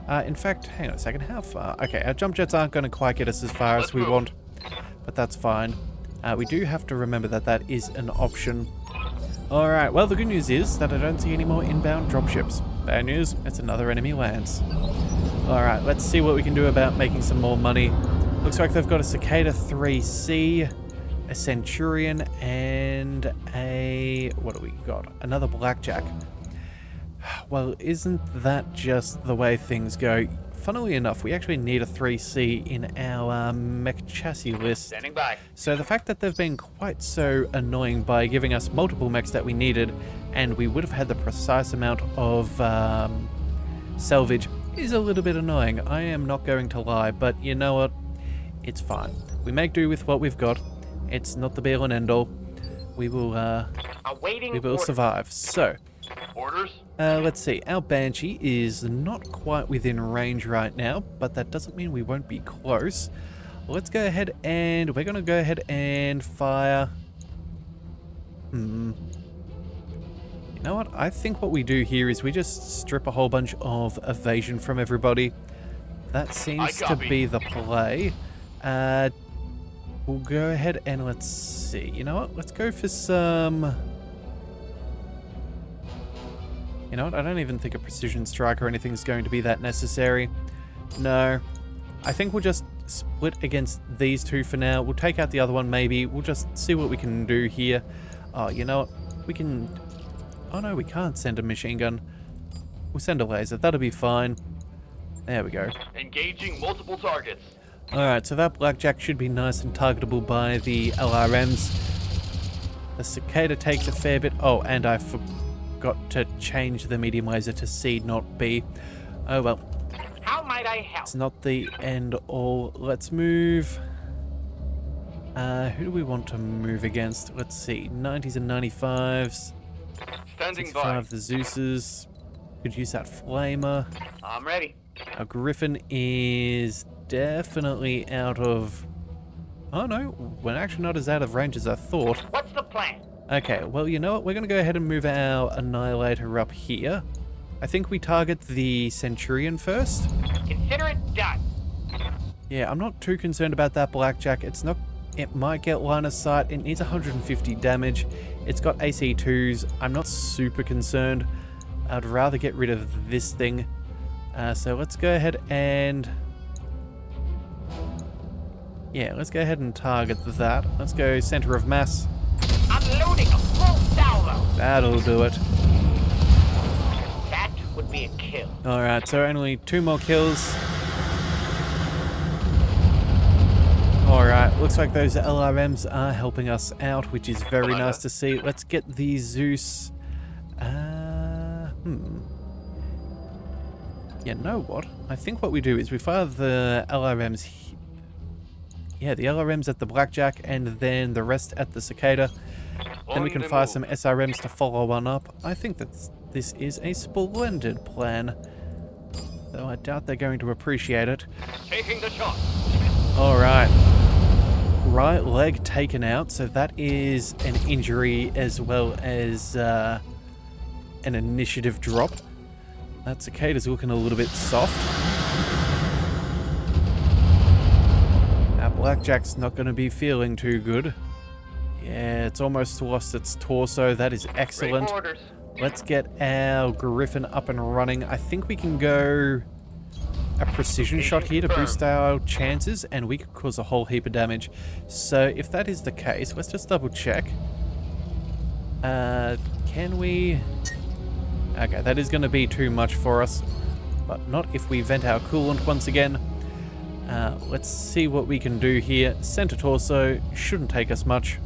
In fact, hang on a second. How far? Okay, our jump jets aren't going to quite get us as far as we want, but that's fine. We do have to remember that that is an option. Alright, well, the good news is that I don't see any more inbound dropships. Bad news, it's another enemy lands. Alright, let's see what we can do about making some more money. Looks like they've got a Cicada 3C, a Centurion, and a... what do we got? Another Blackjack. Well, isn't that just the way things go? Funnily enough, we actually need a 3C in our mech chassis list. Standing by. So the fact that they've been quite so annoying by giving us multiple mechs that we needed, and we would have had the precise amount of salvage, is a little bit annoying. I am not going to lie, but you know what? It's fine. We make do with what we've got. It's not the be-all and end-all. We will survive. So... Orders? let's see. Our Banshee is not quite within range right now, but that doesn't mean we won't be close. Let's go ahead and... we're going to go ahead and fire... You know what? I think what we do here is we just strip a whole bunch of evasion from everybody. That seems to be the play. We'll go ahead and let's see. You know what? Let's go for some... You know what? I don't even think a precision strike or anything is going to be that necessary. No. I think we'll just split against these two for now. We'll take out the other one maybe. We'll just see what we can do here. Oh, you know what? We can... oh no, we can't send a machine gun. We'll send a laser. That'll be fine. There we go. Engaging multiple targets. Alright, so that Blackjack should be nice and targetable by the LRMs. The Cicada takes a fair bit... oh, and I forgot to change the medium laser to C, not B. Oh well. How might I help? It's not the end all. Let's move. Who do we want to move against? Let's see. 90s and 95s. Standing by. 65 the Zeuses. Could use that Flamer. I'm ready. Our Griffin is definitely out of... oh no, we're actually not as out of range as I thought. What's the plan? Okay, well, you know what? We're going to go ahead and move our Annihilator up here. I think we target the Centurion first. Consider it done. Yeah, I'm not too concerned about that Blackjack. It's not... it might get line of sight. It needs 150 damage. It's got AC2s. I'm not super concerned. I'd rather get rid of this thing. So let's go ahead and... yeah, let's go ahead and target that. Let's go center of mass. Unloading a full salvo. That'll do it. That would be a kill. Alright, so only 2 more kills. Alright, looks like those LRMs are helping us out, which is very nice to see. Let's get the Zeus. You know what? I think what we do is we fire the LRMs. Yeah, the LRMs at the Blackjack and then the rest at the Cicada. Then we can fire some SRMs to follow one up. I think that this is a splendid plan. Though I doubt they're going to appreciate it. Taking the shot. Alright. Right leg taken out, so that is an injury as well as an initiative drop. That Cicada's looking a little bit soft. Our Blackjack's not going to be feeling too good. Yeah, it's almost lost its torso. That is excellent. let's get our Griffin up and running. I think we can go a precision shot here to boost our chances, and we could cause a whole heap of damage. So if that is the case, let's just double check. Can we... Okay, that is going to be too much for us, but not if we vent our coolant once again. Let's see what we can do here. Center torso shouldn't take us much.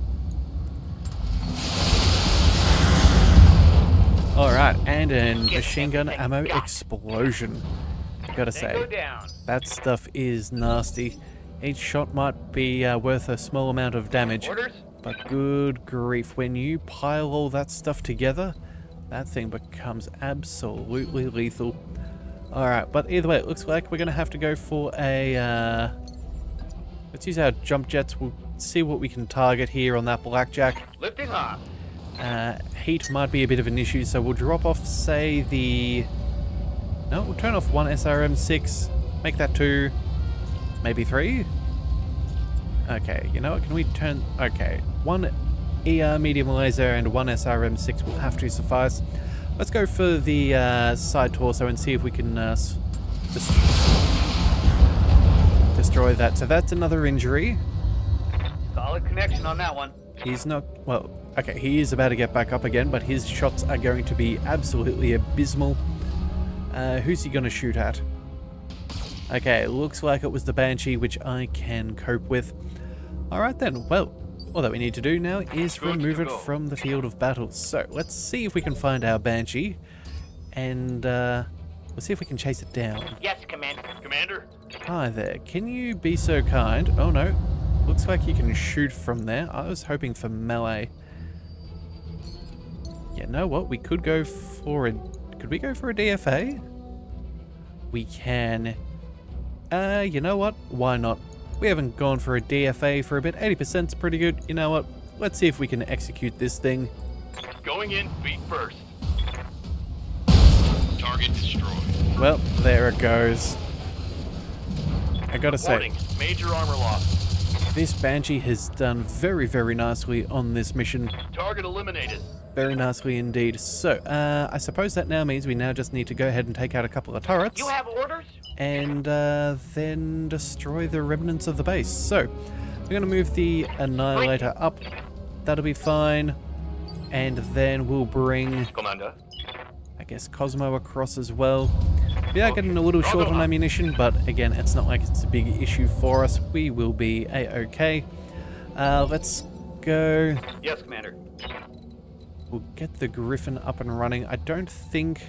Alright, and a machine gun ammo explosion. Gotta say, that stuff is nasty. Each shot might be worth a small amount of damage. But good grief, when you pile all that stuff together, that thing becomes absolutely lethal. Alright, but either way, it looks like we're going to have to go for a... let's use our jump jets. We'll see what we can target here on that blackjack. Lifting off. Heat might be a bit of an issue, so we'll drop off, say, the... No, we'll turn off one SRM-6, make that 2, maybe 3? Okay, you know what, can we turn... Okay, one ER medium laser and one SRM-6 will have to suffice. Let's go for the side torso and see if we can destroy that. So that's another injury. Solid connection on that one. He's not... Well, okay, he is about to get back up again, but his shots are going to be absolutely abysmal. Who's he going to shoot at? Okay, looks like it was the Banshee, which I can cope with. Alright then, well, all that we need to do now is remove it from the field of battle. So, let's see if we can find our Banshee, and we'll see if we can chase it down. Yes, Commander. Commander? Hi there, can you be so kind? Oh no, looks like you can shoot from there. I was hoping for melee. You know what, we could go for a... Could we go for a DFA? We can. You know what? Why not? We haven't gone for a DFA for a bit. 80% is pretty good. You know what? Let's see if we can execute this thing. Going in feet first. Target destroyed. Well, there it goes. I gotta say, Warning, major armor loss. this Banshee has done very, very nicely on this mission. Target eliminated. Very nicely indeed. So, I suppose that now means we now just need to go ahead and take out a couple of turrets. You have orders? And then destroy the remnants of the base. So, we're going to move the Annihilator up. That'll be fine. And then we'll bring, Commander. I guess, Cosmo across as well. We are getting a little short on ammunition, but again, it's not like it's a big issue for us. We will be a-okay. Let's go. Yes, Commander. We'll get the Griffin up and running. I don't think...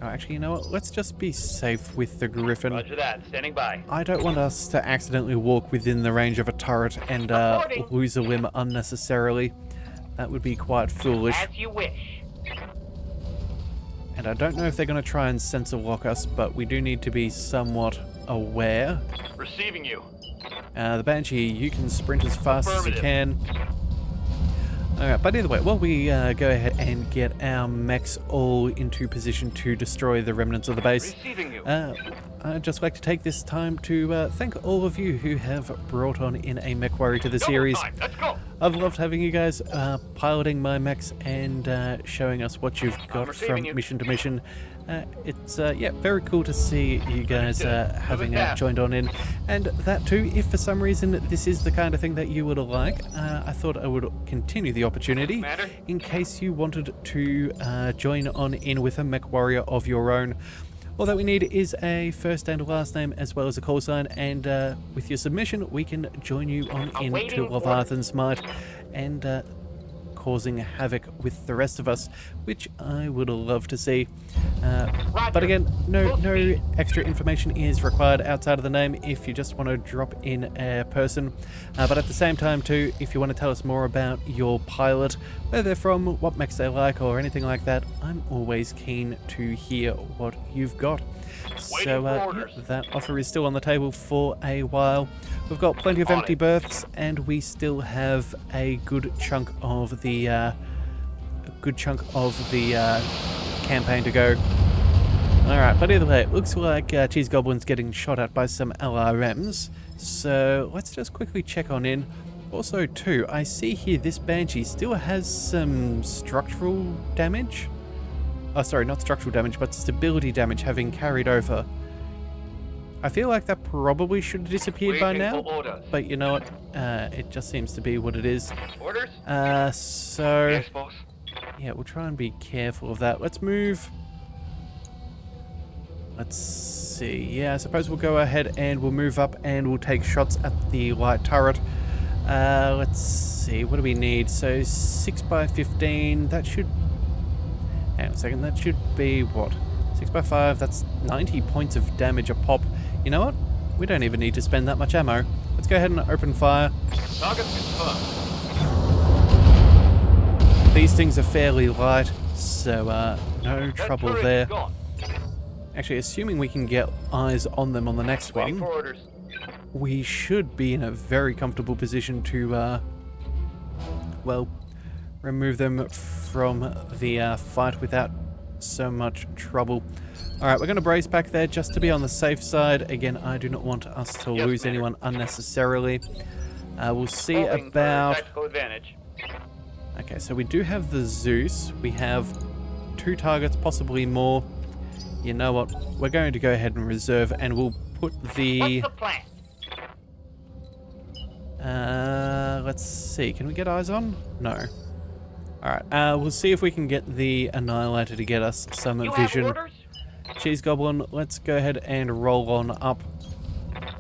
Oh, actually, you know what? Let's just be safe with the Griffin. Roger that. Standing by. I don't want us to accidentally walk within the range of a turret and lose a limb unnecessarily. That would be quite foolish. As you wish. And I don't know if they're going to try and sensor lock us, but we do need to be somewhat aware. Receiving you. The Banshee, you can sprint as fast as you can. Alright, but either way, while we go ahead and get our mechs all into position to destroy the remnants of the base, Receiving you. I'd just like to take this time to thank all of you who have brought on in a MechWarrior to the series. Time. Let's go. I've loved having you guys piloting my mechs and showing us what you've got from mission to mission. It's yeah, very cool to see you guys having joined on in. And that too, if for some reason this is the kind of thing that you would like, I thought I would continue the opportunity in case you wanted to join on in with a MechWarrior of your own. All that we need is a first and last name as well as a call sign, and with your submission we can join you on into Leviathan's might and causing havoc with the rest of us, which I would love to see. But again, no extra information is required outside of the name if you just want to drop in a person. But at the same time too, if you want to tell us more about your pilot, where they're from, what mechs they like, or anything like that, I'm always keen to hear what you've got. So yeah, that offer is still on the table for a while. We've got plenty of empty berths, and we still have a good chunk of the campaign to go. Alright, but either way, it looks like Cheese Goblin's getting shot at by some LRMs, so let's just quickly check on in. Also, too, I see here this Banshee still has some structural damage. Oh, sorry, not structural damage, but stability damage having carried over. I feel like that probably should have disappeared by Waiting now, for orders. but you know what? It just seems to be what it is. Orders? So, Yes, boss. yeah, we'll try and be careful of that. Let's move. Let's see. Yeah, I suppose we'll go ahead and we'll move up and we'll take shots at the light turret. Let's see. What do we need? So 6x15. That should... Hang on a second. That should be what? 6x5. That's 90 points of damage a pop. You know what? We don't even need to spend that much ammo. Let's go ahead and open fire. Target confirmed. These things are fairly light, so no trouble That turret there. is gone. Actually, assuming we can get eyes on them on the next Waiting one, for orders. we should be in a very comfortable position to, well, remove them from the fight without so much trouble. Alright, we're going to brace back there just to be on the safe side. Again, I do not want us to Yes, lose Commander. anyone unnecessarily. We'll see Hoping for about... tactical advantage. Okay, so we do have the Zeus. We have 2 targets, possibly more. You know what? We're going to go ahead and reserve, and we'll put the... What's the plan? let's see. Can we get eyes on? No. Alright, we'll see if we can get the Annihilator to get us some You have vision. orders? Cheese Goblin, let's go ahead and roll on up.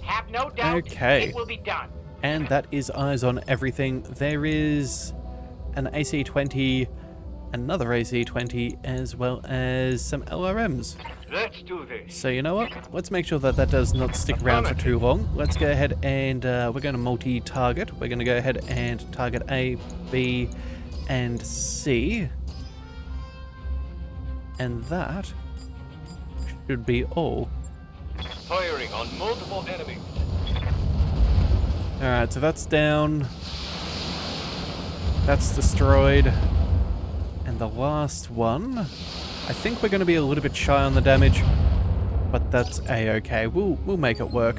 Have no doubt. Okay. It will be done. And that is eyes on everything. There is an AC-20, another AC-20, as well as some LRMs. Let's do this. So you know what? Let's make sure that that does not stick around for too long. Let's go ahead and we're going to multi-target. We're going to go ahead and target A, B, and C. And that should be all. Firing on multiple enemies. Alright, so that's down. That's destroyed. And the last one, I think we're going to be a little bit shy on the damage, but that's a-okay. We'll make it work.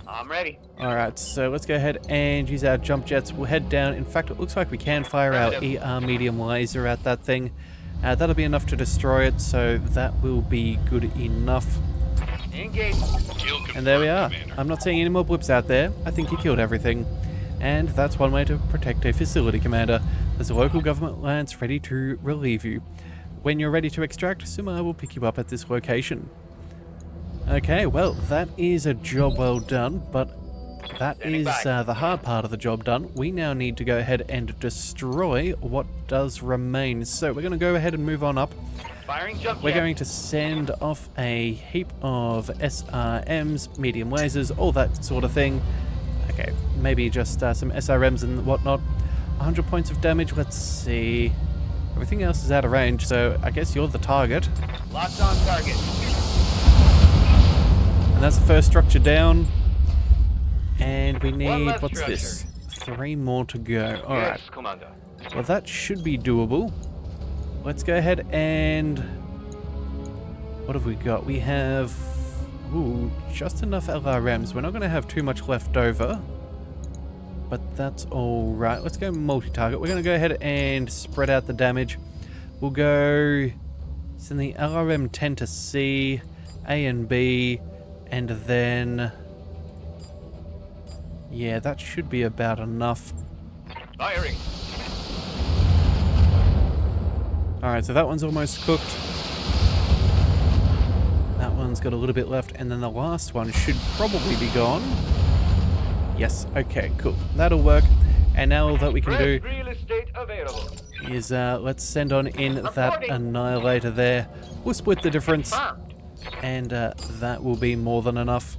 I'm ready. Alright, so let's go ahead and use our jump jets. We'll head down. In fact, it looks like we can fire our ER medium laser at that thing. That'll be enough to destroy it, so that will be good enough. Engage. And there we are. I'm not seeing any more blips out there. I think you killed everything. And that's one way to protect a facility, Commander. There's a local government lance ready to relieve you. When you're ready to extract, Sumar will pick you up at this location. Okay, well, that is a job well done, but that is the hard part of the job done. We now need to go ahead and destroy what does remain. So we're going to go ahead and move on up. Firing jump We're jet. going to send off a heap of SRMs, medium lasers, all that sort of thing. Okay, maybe just some SRMs and whatnot. 100 points of damage, let's see. Everything else is out of range, so I guess you're the target. Locked on target. And that's the first structure down. And we need, left what's this? structure. 3 more to go. Alright, Yes, Commander. well that should be doable. Let's go ahead and... What have we got? We have... Ooh, just enough LRMs. We're not going to have too much left over. But that's alright. Let's go multi-target. We're going to go ahead and spread out the damage. We'll go... Send the LRM 10 to C, A and B, and then... Yeah, that should be about enough. Firing. Alright, so that one's almost cooked. That one's got a little bit left, and then the last one should probably be gone. Yes, okay, cool. That'll work. And now all that we can do Real estate available. is let's send on in that Annihilator there. We'll split the difference, Confirmed. and that will be more than enough.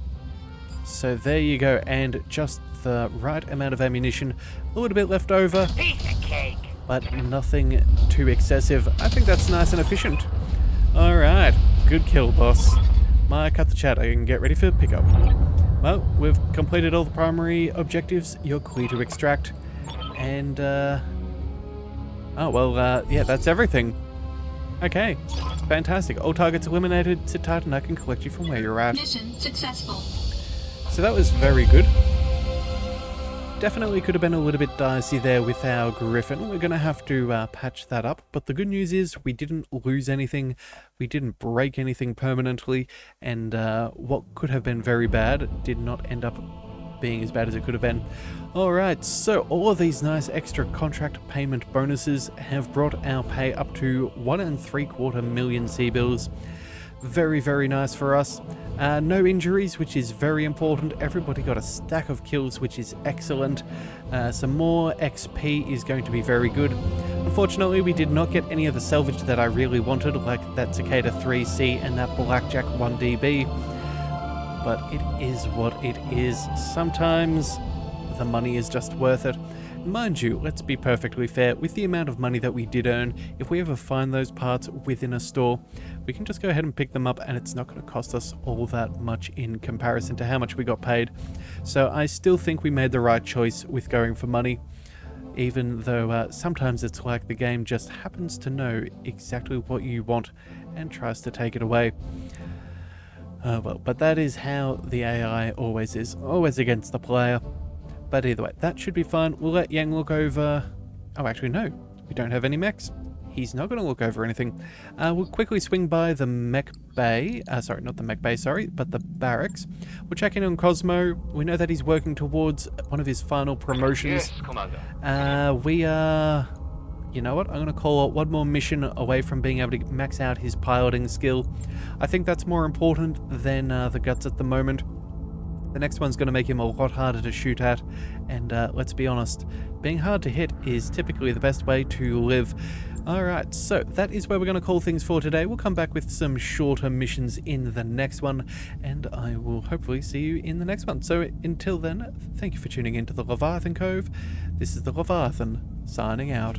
So there you go, and just the right amount of ammunition. A little bit left over, Piece of cake. but nothing too excessive. I think that's nice and efficient. Alright, good kill, boss. Cut the chat, I can get ready for pickup. Well, we've completed all the primary objectives. You're clear to extract. And, oh, well, yeah, that's everything. Okay, fantastic. All targets eliminated. Sit tight and I can collect you from where you're at. Mission successful. So that was very good. Definitely could have been a little bit dicey there with our Griffin. We're going to have to patch that up. But the good news is we didn't lose anything. We didn't break anything permanently. And what could have been very bad did not end up being as bad as it could have been. Alright, so all of these nice extra contract payment bonuses have brought our pay up to 1.75 million C-bills. Very, very nice for us. No injuries, which is very important. Everybody got a stack of kills, which is excellent. Some more XP is going to be very good. Unfortunately, we did not get any of the salvage that I really wanted, like that Cicada 3C and that Blackjack 1DB. But it is what it is. Sometimes the money is just worth it. Mind you, let's be perfectly fair, with the amount of money that we did earn, if we ever find those parts within a store, we can just go ahead and pick them up and it's not going to cost us all that much in comparison to how much we got paid. So I still think we made the right choice with going for money, even though sometimes it's like the game just happens to know exactly what you want and tries to take it away. Well, but that is how the AI always is, always against the player. But either way, that should be fine. We'll let Yang look over... Oh, actually, no. We don't have any mechs. He's not going to look over anything. We'll quickly swing by the mech bay. Sorry, not the mech bay, sorry, but the barracks. We'll check in on Cosmo. We know that he's working towards one of his final promotions. Yes, Commander. We are... You know what? I'm going to call one more mission away from being able to max out his piloting skill. I think that's more important than the guts at the moment. The next one's going to make him a lot harder to shoot at, and let's be honest, being hard to hit is typically the best way to live. Alright, so that is where we're going to call things for today. We'll come back with some shorter missions in the next one, and I will hopefully see you in the next one. So until then, thank you for tuning into the Leviathan Cove. This is the Leviathan, signing out.